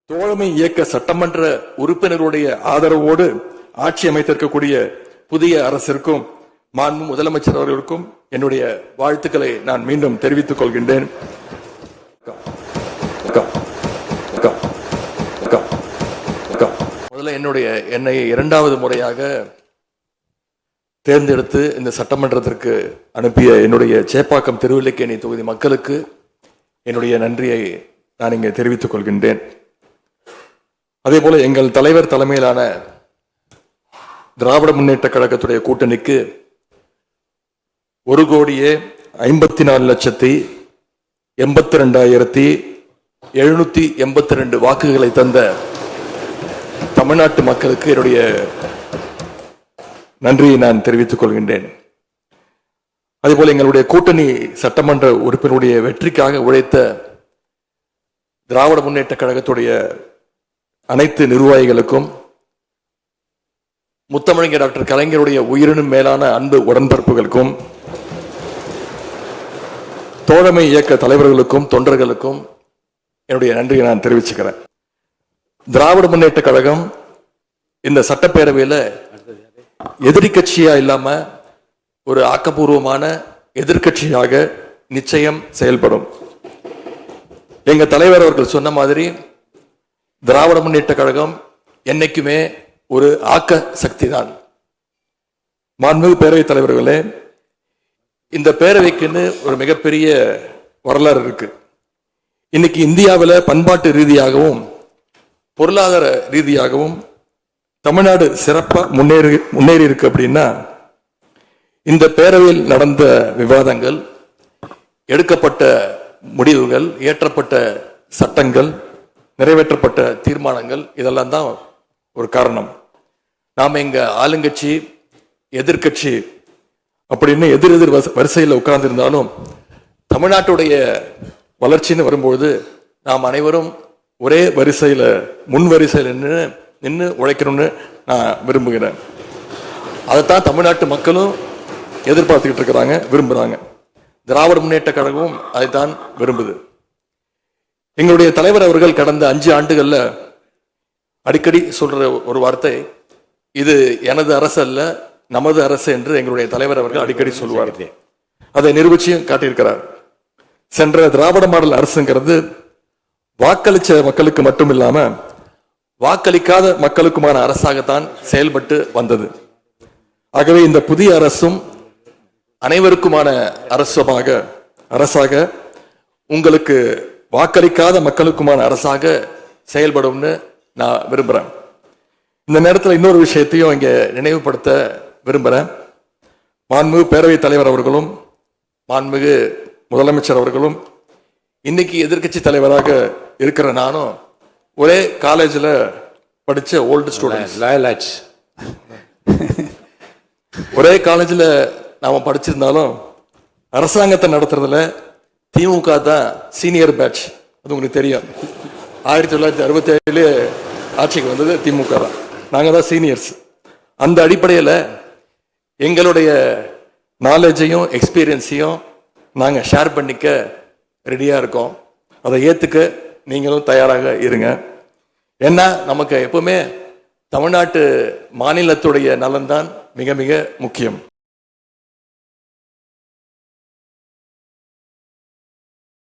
தோழமை இயக்க சட்டமன்ற உறுப்பினர்களுடைய ஆதரவோடு ஆட்சி அமைத்திருக்கக்கூடிய புதிய அரசிற்கும் மாண்பு முதலமைச்சர் அவர்களுக்கும் என்னுடைய வாழ்த்துக்களை நான் மீண்டும் தெரிவித்துக் கொள்கின்றேன். முதல்ல என்னை இரண்டாவது முறையாக தேர்ந்தெடுத்து இந்த சட்டமன்றத்திற்கு அனுப்பிய என்னுடைய சேப்பாக்கம் திருவல்லிக்கேணி தொகுதி மக்களுக்கு என்னுடைய நன்றியை நான் இங்கே தெரிவித்துக் கொள்கின்றேன். அதே போல எங்கள் தலைவர் தலைமையிலான திராவிட முன்னேற்ற கழகத்துடைய கூட்டணிக்கு 1,52,82,782 வாக்குகளை தந்த தமிழ்நாட்டு மக்களுக்கு என்னுடைய நன்றியை நான் தெரிவித்துக் கொள்கின்றேன். அதேபோல எங்களுடைய கூட்டணி சட்டமன்ற உறுப்பினருடைய வெற்றிக்காக உழைத்த திராவிட முன்னேற்ற கழகத்துடைய அனைத்து நிர்வாகிகளுக்கும் முத்தமிழர் டாக்டர் கலைஞருடைய உயிரினும் மேலான அன்பு உடன்பிறப்புகளுக்கும் தோழமை இயக்க தலைவர்களுக்கும் தொண்டர்களுக்கும் என்னுடைய நன்றியை நான் தெரிவிச்சுக்கிறேன். திராவிட முன்னேற்ற கழகம் இந்த சட்டப்பேரவையில் எதிரி கட்சியா இல்லாம ஒரு ஆக்கப்பூர்வமான எதிர்கட்சியாக நிச்சயம் செயல்படும். எங்க தலைவர் அவர்கள் சொன்ன மாதிரி திராவிட முன்னேற்ற கழகம் என்னைக்குமே ஒரு ஆக்க சக்தி தான். மாண்புமிகு பேரவைத் தலைவர்களே, இந்த பேரவைக்குன்னு ஒரு மிகப்பெரிய வரலாறு இருக்கு. இன்னைக்கு இந்தியாவில் பண்பாட்டு ரீதியாகவும் பொருளாதார ரீதியாகவும் தமிழ்நாடு சிறப்பா முன்னேறி இருக்கு. அப்படின்னா இந்த பேரவையில் நடந்த விவாதங்கள், எடுக்கப்பட்ட முடிவுகள், இயற்றப்பட்ட சட்டங்கள், நிறைவேற்றப்பட்ட தீர்மானங்கள், இதெல்லாம் தான் ஒரு காரணம். நாம் எங்க ஆளுங்கட்சி எதிர்கட்சி அப்படின்னு எதிர் வரிசையில் உட்கார்ந்திருந்தாலும் தமிழ்நாட்டுடைய வளர்ச்சின்னு வரும்போது நாம் அனைவரும் ஒரே வரிசையில முன் வரிசையில் நின்று உழைக்கணும்னு நான் விரும்புகிறேன். அதைத்தான் தமிழ்நாட்டு மக்களும் எதிர்பார்த்துக்கிட்டு இருக்கிறாங்க, விரும்புகிறாங்க. திராவிட முன்னேற்ற கழகமும் அதைத்தான் விரும்புது. எங்களுடைய தலைவர் அவர்கள் கடந்த 5 ஆண்டுகள்ல அடிக்கடி சொல்ற ஒரு வார்த்தை, இது எனது அரசு அல்ல நமது அரசு என்று எங்களுடைய தலைவர் அவர்கள் அடிக்கடி சொல்வார். அதை நிரூபிச்சியும் காட்டியிருக்கிறார். சென்ற திராவிட மாடல் அரசுங்கிறது வாக்களிச்ச மக்களுக்கு மட்டும் இல்லாம வாக்களிக்காத மக்களுக்குமான அரசாகத்தான் செயல்பட்டு வந்தது. ஆகவே இந்த புதிய அரசும் அனைவருக்குமான அரசாக உங்களுக்கு வாக்களிக்காத மக்களுக்குமான அரசாக செயல்படும்னு நான் விரும்புறேன். இந்த நேரத்தில் இன்னொரு விஷயத்தையும் இங்கே நினைவுபடுத்த விரும்புகிறேன். மாண்புமிகு பேரவைத் தலைவர் அவர்களும் மாண்புமிகு முதலமைச்சர் அவர்களும் இன்னைக்கு எதிர்கட்சி தலைவராக இருக்கிற நானும் ஒரே காலேஜில் படித்த ஓல்டு ஸ்டூடெண்ட்ஸ். ஒரே காலேஜில் நாம் படிச்சிருந்தாலும் அரசாங்கத்தை நடத்துறதுல திமுக தான் சீனியர் பேட்ச். அது உங்களுக்கு தெரியும். 1967 ஆட்சிக்கு வந்தது திமுக தான். நாங்கள் தான் சீனியர்ஸ். அந்த அடிப்படையில் எங்களுடைய நாலேஜையும் எக்ஸ்பீரியன்ஸையும் நாங்கள் ஷேர் பண்ணிக்க ரெடியாக இருக்கோம். அதை ஏற்றுக்க நீங்களும் தயாராக இருங்க. ஏன்னா நமக்கு எப்பவுமே தமிழ்நாட்டு மாநிலத்துடைய நலன்தான் மிக மிக முக்கியம்.